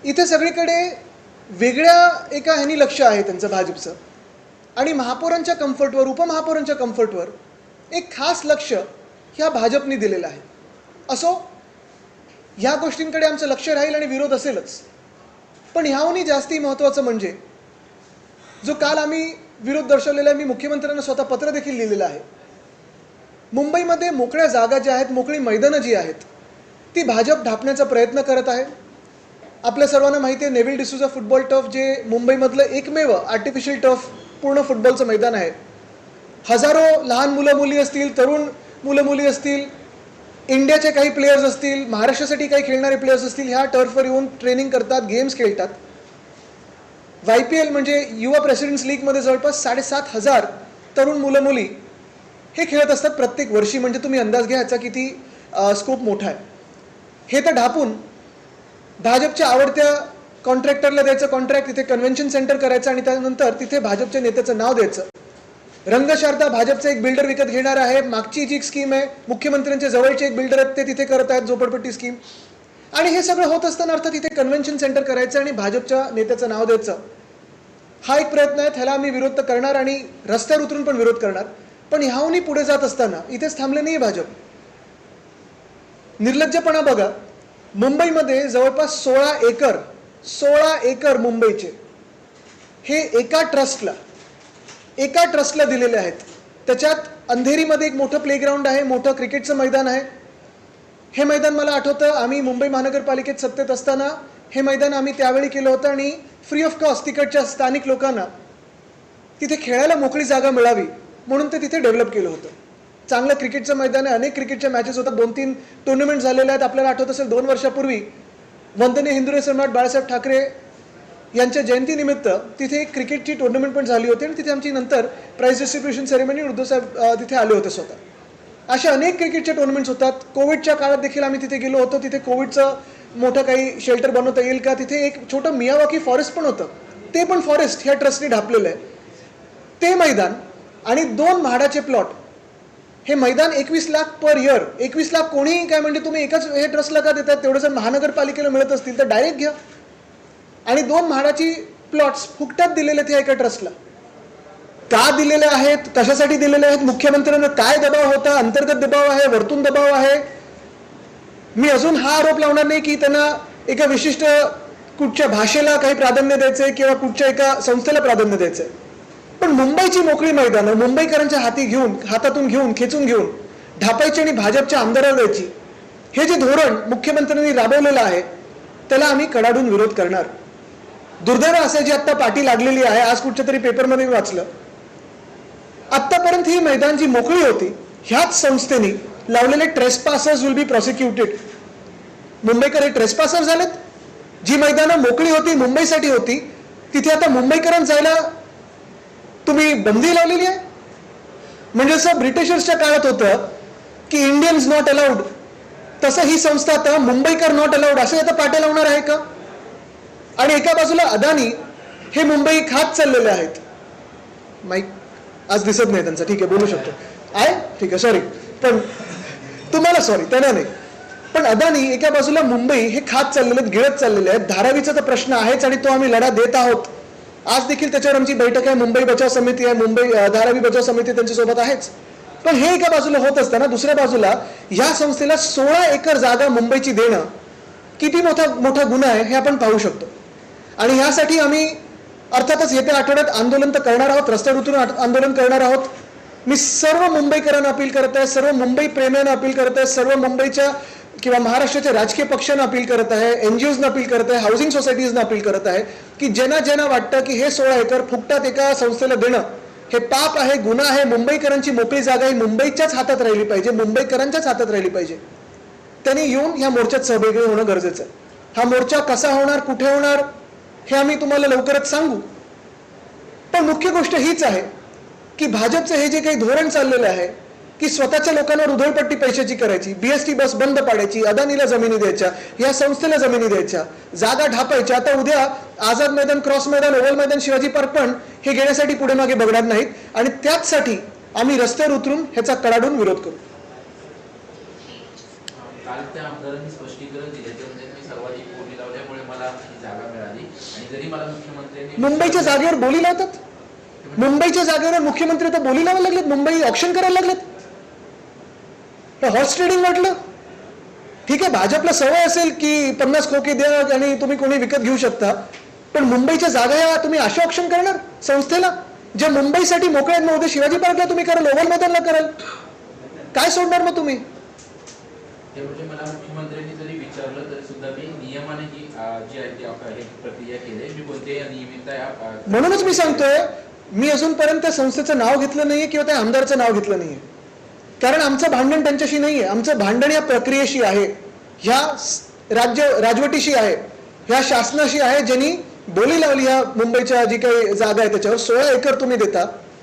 इथे सगळीकडे वेगळ्या एका ह्यानी लक्ष आहे त्यांचं भाजपचं, आणि महापौरांच्या कम्फर्टवर, उपमहापौरांच्या कम्फर्टवर एक खास लक्ष ह्या भाजपने दिलेलं आहे. असो, ह्या गोष्टींकडे आमचं लक्ष राहील आणि विरोध असेलच. पण ह्याहूनही जास्ती महत्त्वाचं म्हणजे जो काल आम्ही विरोध दर्शवलेला आहे, मी मुख्यमंत्र्यांना स्वतः पत्र देखील लिहिलेलं आहे. मुंबईमध्ये मोकळ्या जागा ज्या आहेत, मोकळी मैदानं जी आहेत, ती भाजप ढापण्याचा प्रयत्न करत आहे. आपल्या सर्वांना माहिती आहे, नेव्हिल डिसूजा फुटबॉल टर्फ जे मुंबईमधलं एकमेव आर्टिफिशियल टर्फ पूर्ण फुटबॉलचं मैदान आहे. हजारो लहान मुलं मुली असतील, तरुण मुलं मुली असतील, इंडियाचे काही प्लेयर्स असतील, महाराष्ट्रासाठी काही खेळणारे प्लेयर्स असतील, ह्या टर्फवर येऊन ट्रेनिंग करतात, गेम्स खेळतात. YPL म्हणजे युवा प्रेसिडेंट्स लीगमध्ये जवळपास 7,500 तरुण मुलं मुली हे खेळत असतात प्रत्येक वर्षी. म्हणजे तुम्ही अंदाज घ्या याचा किती स्कोप मोठा आहे. हे तर ढापून भाजपच्या आवडत्या कॉन्ट्रॅक्टरला द्यायचं कॉन्ट्रॅक्ट, तिथे कन्व्हेन्शन सेंटर करायचं आणि त्यानंतर तिथे भाजपच्या नेत्याचं नाव द्यायचं. रंगशारदा भाजपचा एक बिल्डर विकत घेणार आहे. मागची जी स्कीम आहे, मुख्यमंत्र्यांच्या जवळचे एक बिल्डर आहेत ते तिथे करत आहेत झोपडपट्टी स्कीम. आणि हे सगळं होत असताना अर्थात तिथे कन्व्हेन्शन सेंटर करायचं आणि भाजपच्या नेत्याचं नाव द्यायचं, हा एक प्रयत्न आहे. ह्याला आम्ही विरोध तर करणार आणि रस्त्यावर उतरून पण विरोध करणार. पण ह्याहूनही पुढे जात असताना इथेच थांबले नाही भाजप. निर्लज्जपणा बघा. मुंबईमध्ये जवळपास 16 एकर मुंबईचे हे एका ट्रस्टला दिलेले आहेत. त्याच्यात अंधेरीमध्ये एक मोठं प्लेग्राऊंड आहे, मोठं क्रिकेटचं मैदान आहे. हे मैदान मला आठवतं, आम्ही मुंबई महानगरपालिकेत सत्तेत असताना हे मैदान आम्ही त्यावेळी केलं होतं आणि फ्री ऑफ कॉस्ट तिकडच्या स्थानिक लोकांना तिथे खेळायला मोकळी जागा मिळावी म्हणून ते तिथे डेव्हलप केलं होतं. चांगलं क्रिकेटचं मैदान आहे, अनेक क्रिकेटच्या मॅचेस होतात, 2-3 टुर्नामेंट झालेले आहेत. आपल्याला आठवत असेल 2 वर्षापूर्वी वंदनीय हिंदू सम्राट बाळासाहेब ठाकरे यांच्या जयंतीनिमित्त तिथे एक क्रिकेटची टुर्नामेंट पण झाली होती आणि तिथे आमची नंतर प्राइज डिस्ट्रीब्युशन सेरेमनी उद्धवसाहेब तिथे आले होते स्वतः. अशा अनेक क्रिकेटच्या टुर्नामेंट्स होतात. कोविडच्या काळात देखील आम्ही तिथे गेलो होतो. तिथे कोविडचं मोठं काही शेल्टर बनवता येईल का, तिथे एक छोटं मियावाकी फॉरेस्ट पण होतं, ते पण फॉरेस्ट ह्या ट्रस्टने ढापलेलं आहे. ते मैदान आणि 2 म्हाडाचे प्लॉट, हे मैदान 21 लाख पर इयर. 21 लाख कोणीही काय म्हणजे तुम्ही एकाच हे ट्रस्टला का देतात? तेवढं जर महानगरपालिकेला मिळत असतील तर डायरेक्ट घ्या. आणि 2 म्हाडाची प्लॉट्स फुकटात दिलेले ते एका ट्रस्टला. का दिलेले आहेत, कशासाठी दिलेले आहेत, मुख्यमंत्र्यांना काय दबाव होता, अंतर्गत दबाव आहे, वरतून दबाव आहे. मी अजून हा आरोप लावणार नाही की त्यांना एका विशिष्ट कुठच्या भाषेला काही प्राधान्य द्यायचंय किंवा कुठच्या एका संस्थेला प्राधान्य द्यायचंय. पण मुंबईची मोकळी मैदानं मुंबईकरांच्या हातातून घेऊन खेचून घेऊन ढापायची आणि भाजपच्या आमदाराला द्यायची, हे जे धोरण मुख्यमंत्र्यांनी राबवलेलं आहे त्याला आम्ही कडाडून विरोध करणार. दुर्दैव असे जी आत्ता पाठी लागलेली आहे, आज कुठच्या तरी पेपरमध्ये वाचलं, आत्तापर्यंत ही मैदान जी मोकळी होती ह्याच संस्थेने लावलेले ट्रेसपासर्स विल बी प्रॉसिक्युटेड. मुंबईकर हे ट्रेसपासर झालेत. जी मैदानं मोकळी होती, मुंबईसाठी होती, तिथे आता मुंबईकरांना जायला तुम्ही बंदी लावलेली आहे. म्हणजे असं ब्रिटिशर्सच्या काळात होतं की इंडियन्स नॉट अलाउड, तसं ही संस्था आता मुंबईकर नॉट अलाउड असं आता पाट्या लावणार आहे का? आणि एका बाजूला अदानी हे मुंबई खात चाललेले आहेत. माईक आज दिसत नाही त्यांचा, ठीक आहे बोलू शकतो आहे, ठीक आहे सॉरी, पण तुम्हाला सॉरी त्यांना नाही. पण अदानी एका बाजूला मुंबई हे खात चाललेले आहेत, गिळत चाललेले आहेत. धारावीचा तर प्रश्न आहेच आणि तो आम्ही लढा देत आहोत. आज देखील त्याच्यावर आमची बैठक आहे, मुंबई बचाव समिती आहे, मुंबई धारावी बचाव समिती त्यांच्यासोबत आहेच. पण हे एका बाजूला होत असताना दुसऱ्या बाजूला या संस्थेला 16 एकर जागा मुंबईची देणं किती मोठा गुन्हा आहे हे आपण पाहू शकतो. आणि ह्यासाठी आम्ही अर्थातच येत्या आठवड्यात आंदोलन तर करणार आहोत, रस्त्यावर उतरून आंदोलन करणार आहोत. मी सर्व मुंबईकरांना अपील करत आहे, सर्व मुंबई प्रेमीयांना अपील करत आहे, सर्व मुंबईच्या किंवा महाराष्ट्राच्या राजकीय पक्षांना अपील करत आहे, NGOजना अपील करत आहे, हाऊसिंग सोसायटीजना अपील करत आहे की ज्यांना वाटतं की हे 16 एकर फुकटात एका संस्थेला देणं हे पाप आहे, गुन्हा आहे. मुंबईकरांची मोकळी जागा ही मुंबईच्याच हातात राहिली पाहिजे, मुंबईकरांच्याच हातात राहिली पाहिजे. त्यांनी येऊन ह्या मोर्चात सहभागी होणं गरजेचं आहे. हा मोर्चा कसा होणार, कुठे होणार हे आम्ही तुम्हाला लवकरच सांगू. पण मुख्य गोष्ट हीच आहे की भाजपचं हे जे काही धोरण चाललेलं आहे की स्वतःच्या लोकांवर उधळपट्टी पैशाची करायची, BST बस बंद पाडायची, अदानीला जमिनी द्यायच्या, या संस्थेला जमिनी द्यायच्या, जागा ढापायच्या. आता उद्या आझाद मैदान, क्रॉस मैदान, ओव्हल मैदान, शिवाजी पार्क पण हे घेण्यासाठी पुढे मागे बघणार नाहीत आणि त्याचसाठी आम्ही रस्त्यावर उतरून ह्याचा कडाडून विरोध करू. काल त्या आमदारांनी स्पष्टीकरण दिले, सर्वाधिक बोली लावल्यामुळे मला ही जागा आणि जरी मला मुख्यमंत्र्यांनी मुंबईच्या जागेवर बोली लावतात. मुंबईच्या जागेवर मुख्यमंत्री तर बोली लावायला लागलेत, मुंबई ऑप्शन करायला लागलेत. हॉर्स ट्रेडिंग वाटलं. ठीक आहे, भाजपला सवय असेल की 50 खोके द्या आणि तुम्ही कोणी विकत घेऊ शकता, पण मुंबईच्या जागा या तुम्ही अशा ऑप्शन करणार संस्थेला ज्या मुंबईसाठी मोकळ्या नव्हते? शिवाजी पार्कला तुम्ही कराल, ओव्हल मैदानला कराल, काय सोडणार मग तुम्ही? ते म्हणजे मला मुख्यमंत्र्यांनी जरी विचारलं तरी सुद्धा मी नियमाने ही जी आहे ती प्रक्रिया केली. मी कोणत्याही अनियमितता म्हणूनच मी सांगतोय, मी अजूनपर्यंत त्या संस्थेचं नाव घेतलं नाहीये किंवा त्या आमदारचं नाव घेतलं नाहीये, कारण आमचं भांडण त्यांच्याशी नाहीये. आमचं भांडण या प्रक्रियेशी आहे, ह्या राजवटीशी आहे, ह्या शासनाशी आहे, ज्यांनी बोली लावली ह्या मुंबईच्या जी काही जागा आहे त्याच्यावर. 16 एकर तुम्ही देता,